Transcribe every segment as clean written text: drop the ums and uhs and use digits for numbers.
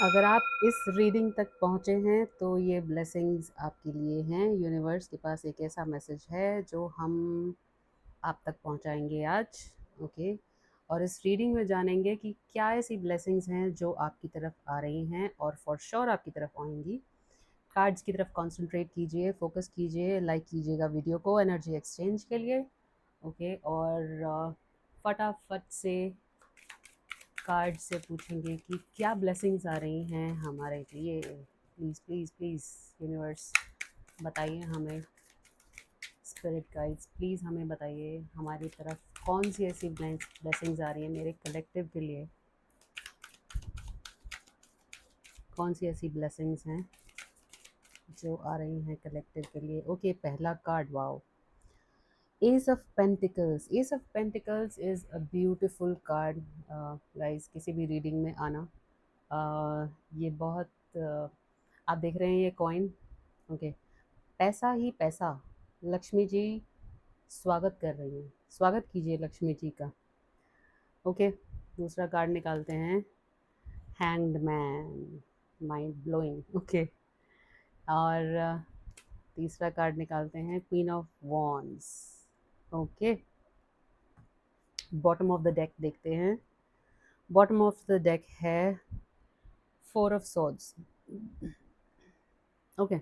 अगर आप इस रीडिंग तक पहुँचे हैं तो ये ब्लेसिंग्स आपके लिए हैं। यूनिवर्स के पास एक ऐसा मैसेज है जो हम आप तक पहुँचाएंगे आज। ओके। और इस रीडिंग में जानेंगे कि क्या ऐसी ब्लेसिंग्स हैं जो आपकी तरफ आ रही हैं और फॉर श्योर आपकी तरफ आएंगी। कार्ड्स की तरफ कंसंट्रेट कीजिए, फोकस कीजिए, लाइक कीजिएगा वीडियो को एनर्जी एक्सचेंज के लिए। ओके। और फटाफट से कार्ड से पूछेंगे कि क्या ब्लेसिंग्स आ रही हैं हमारे लिए। प्लीज़ प्लीज़ प्लीज़ यूनिवर्स बताइए हमें। स्पिरिट गाइड्स प्लीज़ हमें बताइए हमारी तरफ कौन सी ऐसी ब्लेसिंग्स आ रही हैं मेरे कलेक्टिव के लिए। कौन सी ऐसी ब्लेसिंग्स हैं जो आ रही हैं कलेक्टिव के लिए। ओके, पहला card, wow, S of pentacles. S of pentacles is a beautiful card guys, किसी भी रीडिंग में आना। ये बहुत आप देख रहे हैं ये कॉइन। ओके। पैसा ही पैसा, लक्ष्मी जी स्वागत कर रही हैं। स्वागत कीजिए लक्ष्मी जी का। ओके। दूसरा कार्ड निकालते हैं, hanged man, mind blowing. Okay. और तीसरा कार्ड निकालते हैं, queen of wands. Okay. Bottom of the deck देखते हैं। बॉटम ऑफ द डेक है फोर ऑफ सॉर्ड्स। ओके।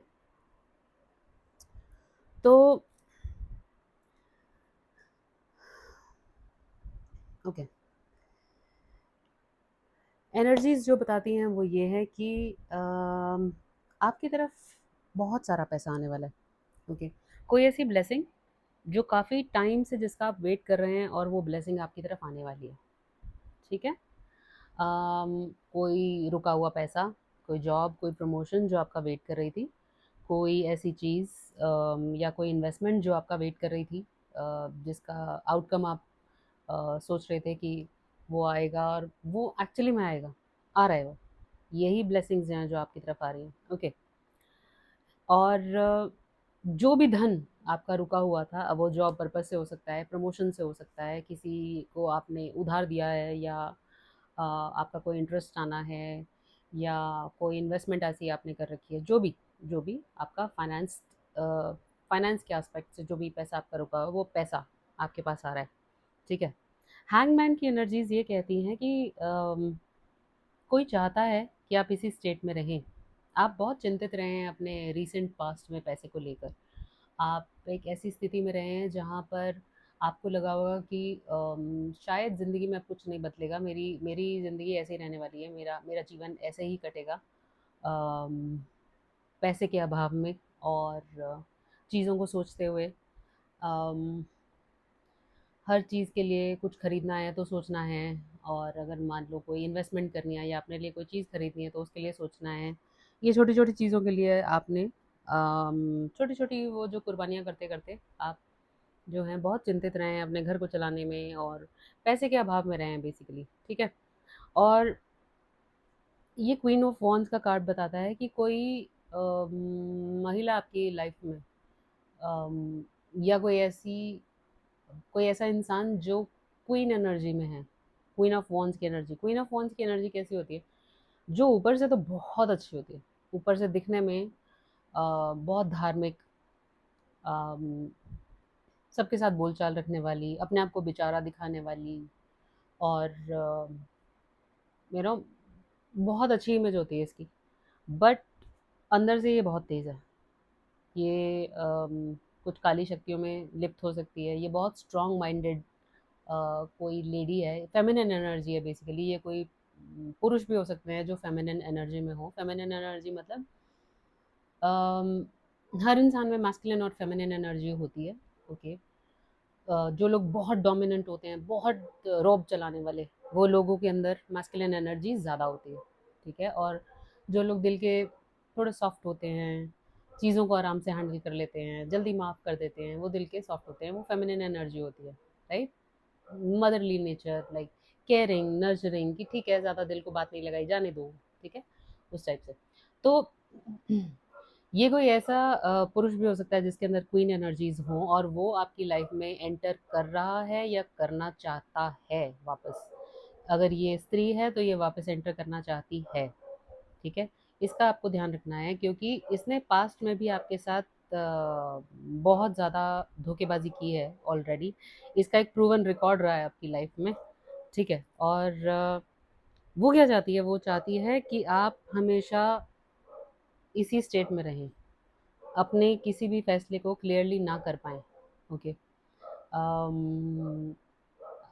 तो ओके, एनर्जीज जो बताती हैं वो ये है कि आपकी तरफ बहुत सारा पैसा आने वाला है। ओके। कोई ऐसी ब्लेसिंग जो काफ़ी टाइम से जिसका आप वेट कर रहे हैं और वो ब्लेसिंग आपकी तरफ आने वाली है। ठीक है। कोई रुका हुआ पैसा, कोई जॉब, कोई प्रमोशन जो आपका वेट कर रही थी, कोई ऐसी चीज़ या कोई इन्वेस्टमेंट जो आपका वेट कर रही थी, जिसका आउटकम आप सोच रहे थे कि वो आएगा और वो एक्चुअली में आएगा, आ रहा है वो। यही ब्लेसिंग्स हैं जो आपकी तरफ आ रही हैं। ओके। और जो भी धन आपका रुका हुआ था, अब वो जॉब पर्पस से हो सकता है, प्रमोशन से हो सकता है, किसी को आपने उधार दिया है, या आपका कोई इंटरेस्ट आना है, या कोई इन्वेस्टमेंट ऐसी आपने कर रखी है, जो भी आपका फाइनेंस के एस्पेक्ट से जो भी पैसा आपका रुका हो वो पैसा आपके पास आ रहा है। ठीक है। हैंगमैन की एनर्जीज ये कहती हैं कि कोई चाहता है कि आप इसी स्टेट में रहें। आप बहुत चिंतित रहे हैं अपने रीसेंट पास्ट में पैसे को लेकर। आप एक ऐसी स्थिति में रहे हैं जहाँ पर आपको लगा होगा कि शायद ज़िंदगी में अब कुछ नहीं बदलेगा, मेरी मेरी ज़िंदगी ऐसे ही रहने वाली है, मेरा मेरा जीवन ऐसे ही कटेगा, अम, पैसे के अभाव में। और चीज़ों को सोचते हुए, अम, हर चीज़ के लिए कुछ खरीदना है तो सोचना है, और अगर मान लो कोई इन्वेस्टमेंट करनी है या अपने लिए कोई चीज़ खरीदनी है तो उसके लिए सोचना है। ये छोटी-छोटी चीज़ों के लिए आपने छोटी-छोटी वो जो कुर्बानियाँ करते-करते आप जो हैं बहुत चिंतित रहे हैं अपने घर को चलाने में, और पैसे के अभाव में रहे हैं बेसिकली। ठीक है। और ये क्वीन ऑफ वॉन्ड्स का कार्ड बताता है कि कोई महिला आपकी लाइफ में, अम, या कोई ऐसा इंसान जो क्वीन एनर्जी में है। क्वीन ऑफ वॉन्ड्स की एनर्जी, क्वीन ऑफ वॉन्ड्स की एनर्जी कैसी होती है? जो ऊपर से तो बहुत अच्छी होती है, ऊपर से दिखने में बहुत धार्मिक, अम, सबके साथ बोलचाल रखने वाली, अपने आप को बेचारा दिखाने वाली, और यू नो बहुत अच्छी इमेज होती है इसकी। बट अंदर से ये बहुत तेज़ है। ये कुछ काली शक्तियों में लिप्त हो सकती है। ये बहुत स्ट्रॉन्ग माइंडेड कोई लेडी है, फेमिनिन एनर्जी है बेसिकली। ये कोई पुरुष भी हो सकते हैं जो फेमिनिन एनर्जी में हो। फेमिनिन एनर्जी मतलब अम, हर इंसान में मैस्कुलिन और फेमिनिन एनर्जी होती है। ओके। जो लोग बहुत डोमिनेंट होते हैं, बहुत रौब चलाने वाले, वो लोगों के अंदर मैस्कुलिन एनर्जी ज़्यादा होती है। ठीक है। और जो लोग दिल के थोड़े सॉफ्ट होते हैं, चीज़ों को आराम से हैंडल कर लेते हैं, जल्दी माफ़ कर देते हैं, वो दिल के सॉफ्ट होते हैं, वो फेमिनिन एनर्जी होती है। Right. Motherly nature, like caring, nurturing, कि ठीक है ज़्यादा दिल को बात नहीं लगाई, जाने दो। ठीक है। उस टाइप से। तो ये कोई ऐसा पुरुष भी हो सकता है जिसके अंदर क्वीन एनर्जीज हों, और वो आपकी लाइफ में एंटर कर रहा है या करना चाहता है वापस। अगर ये स्त्री है तो ये वापस एंटर करना चाहती है। ठीक है? इसका आपको ध्यान रखना है क्योंकि इसने पास्ट में भी आपके साथ बहुत ज़्यादा धोखेबाज़ी की है ऑलरेडी। इसका एक प्रूवन रिकॉर्ड रहा है आपकी लाइफ में, ठीक है? और वो क्या चाहती है? वो चाहती है कि आप हमेशा इसी स्टेट में रहें, अपने किसी भी फैसले को क्लियरली ना कर पाएँ, ओके? अम,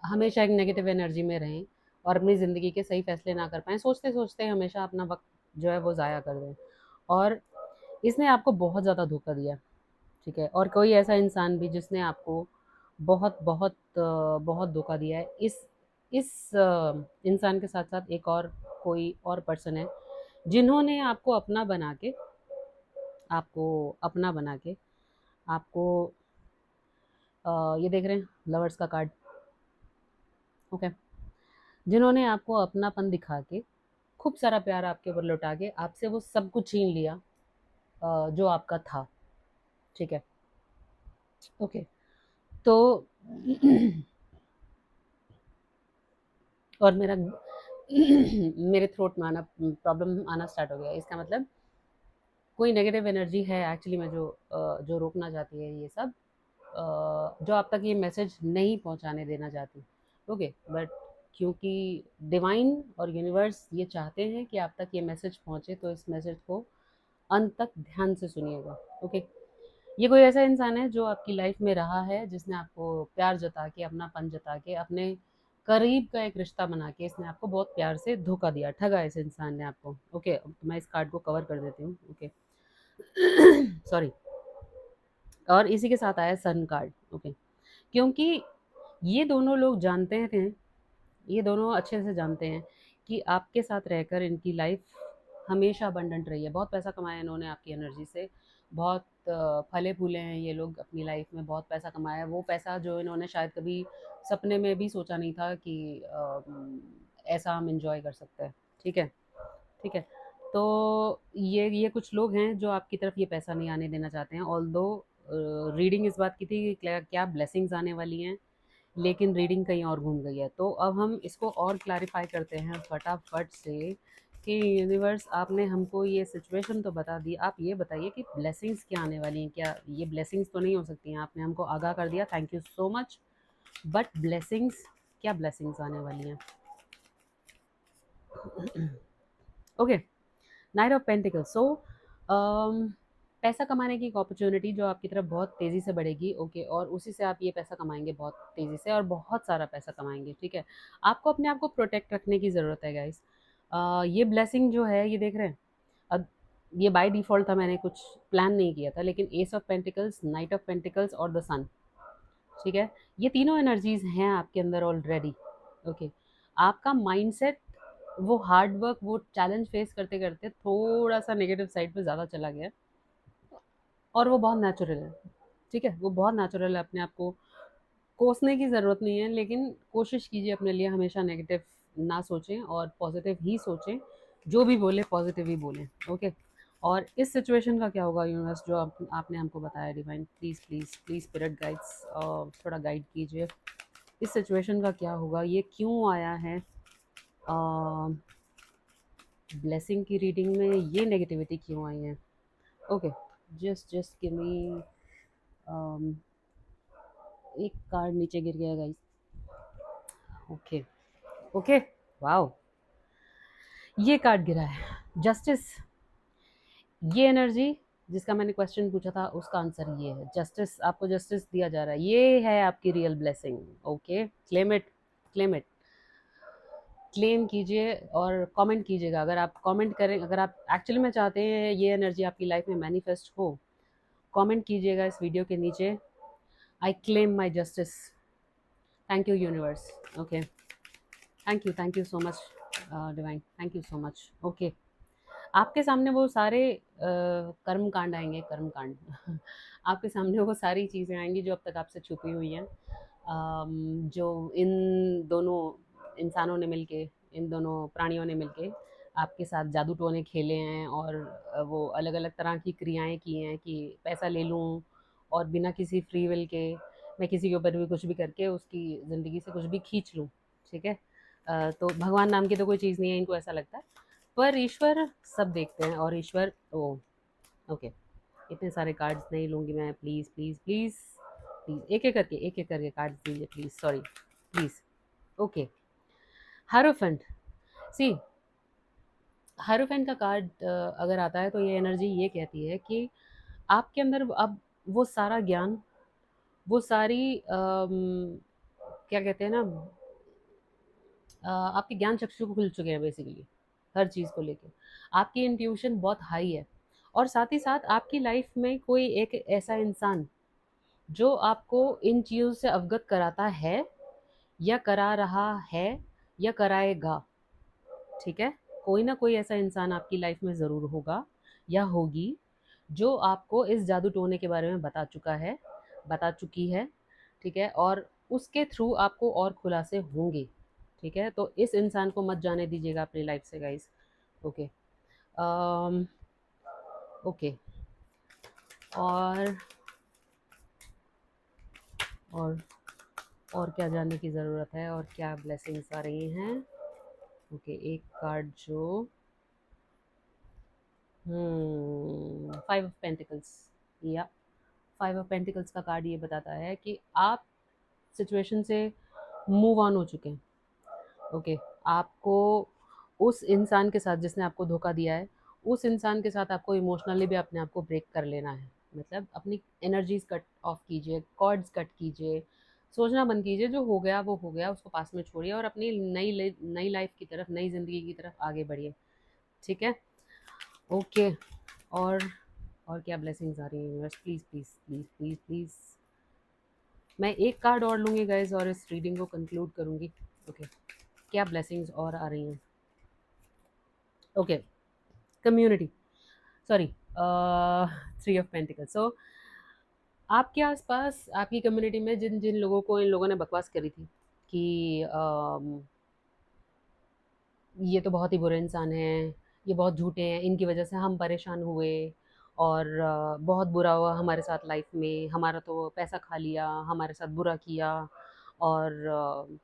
हमेशा एक नेगेटिव एनर्जी में रहें और अपनी ज़िंदगी के सही फैसले ना कर पाएँ, सोचते-सोचते हमेशा अपना वक़्त जो है वो ज़ाया कर दें। और इसने आपको बहुत ज़्यादा धोखा दिया, ठीक है? और कोई ऐसा इंसान भी जिसने आपको बहुत धोखा दिया है, इस इंसान के साथ-साथ एक और कोई और पर्सन है, जिन्होंने आपको अपना बना के आपको ये देख रहे हैं लवर्स का कार्ड, ओके? जिन्होंने आपको अपनापन दिखा के, खूब सारा प्यार आपके ऊपर लौटा के, आपसे वो सब कुछ छीन लिया जो आपका था, ठीक है? ओके, तो और मेरा मेरे थ्रोट में आना प्रॉब्लम आना स्टार्ट हो गया। इसका मतलब कोई नेगेटिव एनर्जी है एक्चुअली में जो रोकना चाहती है ये सब, जो आप तक ये मैसेज नहीं पहुंचाने देना चाहती, ओके? बट क्योंकि डिवाइन और यूनिवर्स ये चाहते हैं कि आप तक ये मैसेज पहुंचे, तो इस मैसेज को अंत तक ध्यान से सुनिएगा, ओके? ये कोई ऐसा इंसान है जो आपकी लाइफ में रहा है, जिसने आपको प्यार जता के, अपनापन जता के, अपने करीब का एक रिश्ता बना के इसने आपको बहुत प्यार से धोखा दिया, ठगा इस इंसान ने आपको, ओके? तो मैं इस कार्ड को कवर कर देती हूँ, ओके? सॉरी। और इसी के साथ आया सन कार्ड, ओके? क्योंकि ये दोनों लोग जानते थे, ये दोनों अच्छे से जानते हैं कि आपके साथ रहकर इनकी लाइफ हमेशा अबंडेंट रही है। बहुत पैसा कमाया इन्होंने आपकी एनर्जी से, बहुत फले फूले हैं ये लोग अपनी लाइफ में, बहुत पैसा कमाया है। वो पैसा जो इन्होंने शायद कभी सपने में भी सोचा नहीं था कि ऐसा हम इंजॉय कर सकते हैं, ठीक है? ठीक है? तो ये कुछ लोग हैं जो आपकी तरफ ये पैसा नहीं आने देना चाहते हैं। ऑल्दो रीडिंग इस बात की थी कि क्या क्या ब्लेसिंग्स आने वाली हैं, लेकिन रीडिंग कहीं और घूम गई है। तो अब हम इसको और क्लैरिफ़ाई करते हैं फटाफट से कि यूनिवर्स, आपने हमको ये सिचुएशन तो बता दी, आप ये बताइए कि ब्लेसिंग्स क्या आने वाली हैं? क्या ये ब्लेसिंग्स तो नहीं हो सकती हैं? आपने हमको आगाह कर दिया, thank you so much. But blessings, क्या ब्लेसिंग्स आने वाली हैं? Okay, knight of pentacles. So पैसा कमाने की एक अपॉर्चुनिटी जो आपकी तरफ बहुत तेज़ी से बढ़ेगी, ओके? और उसी से आप ये पैसा कमाएँगे बहुत तेज़ी से और बहुत सारा पैसा कमाएँगे, ठीक है? आपको अपने आप को प्रोटेक्ट रखने की ज़रूरत है गाइज़। ये ब्लेसिंग जो है, ये देख रहे हैं? अब ये बाय डिफ़ॉल्ट था, मैंने कुछ प्लान नहीं किया था, लेकिन S of pentacles, night of pentacles और द सन, ठीक है? ये तीनों एनर्जीज़ हैं आपके अंदर ऑलरेडी, ओके? आपका माइंडसेट, वो हार्ड वर्क, वो चैलेंज फेस करते-करते थोड़ा-सा नेगेटिव साइड पे ज़्यादा चला गया है और वो बहुत नेचुरल है, ठीक है? वो बहुत नेचुरल है, अपने आप को कोसने की ज़रूरत नहीं है, लेकिन कोशिश कीजिए अपने लिए हमेशा नेगेटिव ना सोचें और पॉज़िटिव ही सोचें। जो भी बोलें पॉज़िटिव ही बोलें, ओके? और इस सिचुएशन का क्या होगा यूनिवर्स, जो आपने हमको बताया, divine please, please, please spirit guides थोड़ा गाइड कीजिए। इस सिचुएशन का क्या होगा? ये क्यों आया है? ब्लेसिंग की रीडिंग में ये नेगेटिविटी क्यों आई है? ओके, जस्ट गिव मी एक कार्ड नीचे गिर गया गाइस। Okay, okay, wow! ये कार्ड गिरा है, जस्टिस। ये एनर्जी जिसका मैंने क्वेश्चन पूछा था, उसका आंसर ये है, जस्टिस। आपको जस्टिस दिया जा रहा है, ये है आपकी real blessing, okay? Claim it, claim it, claim कीजिए और कमेंट कीजिएगा। अगर आप कमेंट करें, अगर आप एक्चुअली में चाहते हैं ये एनर्जी आपकी लाइफ में मैनिफेस्ट हो, कमेंट कीजिएगा इस वीडियो के नीचे, I claim my justice. Thank you universe, okay? Thank you so much divine, thank you so much, okay? आपके सामने वो सारे कर्म कांड आएंगे, कर्म कांड आपके सामने वो सारी चीज़ें आएंगी जो अब तक आपसे छुपी हुई हैं, जो इन दोनों इंसानों ने मिलके, इन दोनों प्राणियों ने मिलके आपके साथ जादू टोने खेले हैं और वो अलग अलग तरह की क्रियाएं की हैं कि पैसा ले लूं और बिना किसी फ्री विल के मैं किसी के ऊपर भी कुछ भी करके उसकी ज़िंदगी से कुछ भी खींच लूं, ठीक है? तो भगवान नाम की तो कोई चीज़ नहीं है, इनको ऐसा लगता है। पर ईश्वर सब देखते हैं, और ईश्वर ओ ओके, इतने सारे कार्ड्स नहीं लूँगी मैं, प्लीज़ प्लीज़ प्लीज़ प्लीज़, एक एक करके कार्ड्स दीजिए प्लीज़, सॉरी प्लीज़। ओके, हारोफेंट। सी, हारोफेंट का कार्ड अगर आता है तो ये एनर्जी ये कहती है कि आपके अंदर अब वो सारा ज्ञान, वो सारी क्या कहते हैं ना, आपके ज्ञान चक्षु को खुल चुके हैं बेसिकली, हर चीज़ को लेके। आपकी इंट्यूशन बहुत हाई है, और साथ ही साथ आपकी लाइफ में कोई एक ऐसा इंसान जो आपको इन चीज़ों से अवगत कराता है, या करा रहा है, या कराएगा, ठीक है? कोई ना कोई ऐसा इंसान आपकी लाइफ में ज़रूर होगा या होगी, जो आपको इस जादू टोने के बारे में बता चुका है, बता चुकी है, ठीक है? और उसके थ्रू आपको और खुलासे होंगे, ठीक है? तो इस इंसान को मत जाने दीजिएगा अपनी लाइफ से गाइस। ओके, ओके, और और और क्या जानने की ज़रूरत है, और क्या ब्लेसिंग्स आ रही हैं? ओके, एक कार्ड जो फाइव ऑफ पेंटिकल्स, या फाइव ऑफ पेंटिकल्स का कार्ड ये बताता है कि आप सिचुएशन से मूव ऑन हो चुके हैं। ओके, आपको उस इंसान के साथ जिसने आपको धोखा दिया है, उस इंसान के साथ आपको इमोशनली भी अपने आप को ब्रेक कर लेना है। मतलब अपनी एनर्जीज कट ऑफ कीजिए, कॉर्ड्स कट कीजिए, सोचना बंद कीजिए, जो हो गया वो हो गया, उसको पास में छोड़िए और अपनी नई लाइफ की तरफ, नई ज़िंदगी की तरफ आगे बढ़िए, ठीक है? ओके, और और क्या ब्लेसिंग्स आ रही हैं universe, please please please please please. मैं एक कार्ड और लूँगी गाइज और इस रीडिंग को कंक्लूड करूँगी। ओके, क्या ब्लेसिंग्स और आ रही हैं? Okay, community, sorry, three of pentacles. So आपके आसपास, आपकी कम्युनिटी में जिन जिन लोगों को इन लोगों ने बकवास करी थी कि ये तो बहुत ही बुरे इंसान हैं, ये बहुत झूठे हैं, इनकी वजह से हम परेशान हुए, और बहुत बुरा हुआ हमारे साथ लाइफ में, हमारा तो पैसा खा लिया, हमारे साथ बुरा किया, और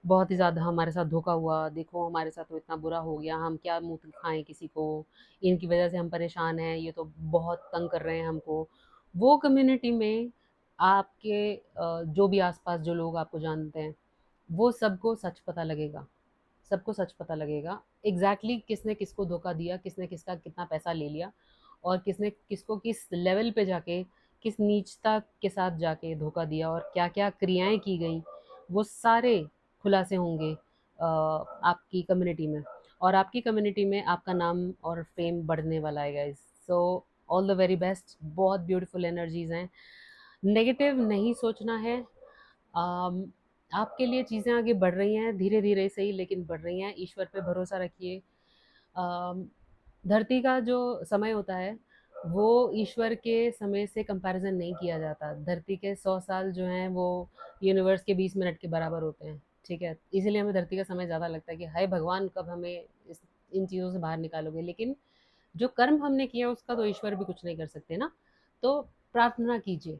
बहुत ही ज़्यादा हमारे साथ धोखा हुआ, देखो हमारे साथ तो इतना बुरा हो गया, हम क्या मुँह दिखाएँ किसी को, इनकी वजह से हम परेशान हैं, ये तो बहुत तंग कर रहे हैं हमको। वो कम्युनिटी में आपके जो भी आस-पास जो लोग आपको जानते हैं, वो सबको सच पता लगेगा। सबको सच पता लगेगा एग्जैक्टली किसने किसको धोखा दिया, किसने किसका कितना पैसा ले लिया, और किसने किसको किस लेवल पे जाके, किस नीचता के साथ जाके धोखा दिया, और क्या क्या क्रियाएं की गई, वो सारे खुलासे होंगे आपकी कम्युनिटी में। और आपकी कम्युनिटी में आपका नाम और फेम बढ़ने वाला है guys. So all the very best, बहुत ब्यूटीफुल एनर्जीज हैं, नेगेटिव नहीं सोचना है। अम, आपके लिए चीज़ें आगे बढ़ रही हैं, धीरे-धीरे सही लेकिन बढ़ रही हैं, ईश्वर पे भरोसा रखिए। अम, धरती का जो समय होता है, वो ईश्वर के समय से कंपैरिज़न नहीं किया जाता। धरती के 100 साल जो हैं, वो यूनिवर्स के 20 मिनट के बराबर होते हैं, ठीक है? इसीलिए हमें धरती का समय ज़्यादा लगता है कि हाय भगवान, कब हमें इस इन चीज़ों से बाहर निकालोगे? लेकिन जो कर्म हमने किया उसका तो ईश्वर भी कुछ नहीं कर सकते ना। तो प्रार्थना कीजिए,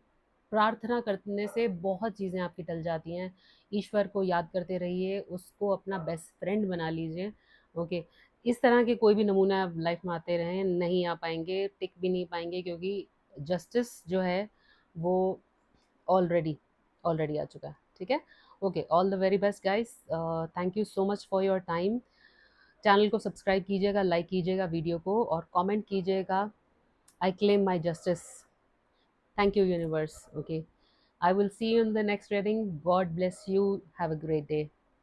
प्रार्थना करने से बहुत चीज़ें आपकी टल जाती हैं। ईश्वर को याद करते रहिए, उसको अपना बेस्ट फ्रेंड बना लीजिए। ओके, इस तरह के कोई भी नमूने आप लाइफ में आते रहें, नहीं आ पाएंगे, टिक भी नहीं पाएंगे, क्योंकि जस्टिस जो है वो ऑलरेडी ऑलरेडी आ चुका है, ठीक है? Okay, all the very best guys, thank you so much for your time. Channel को सब्सक्राइब कीजिएगा, लाइक कीजिएगा वीडियो को, और कमेंट कीजिएगा, I claim my justice. Thank you universe. Okay, I will see you in the next reading. God bless you. Have a great day.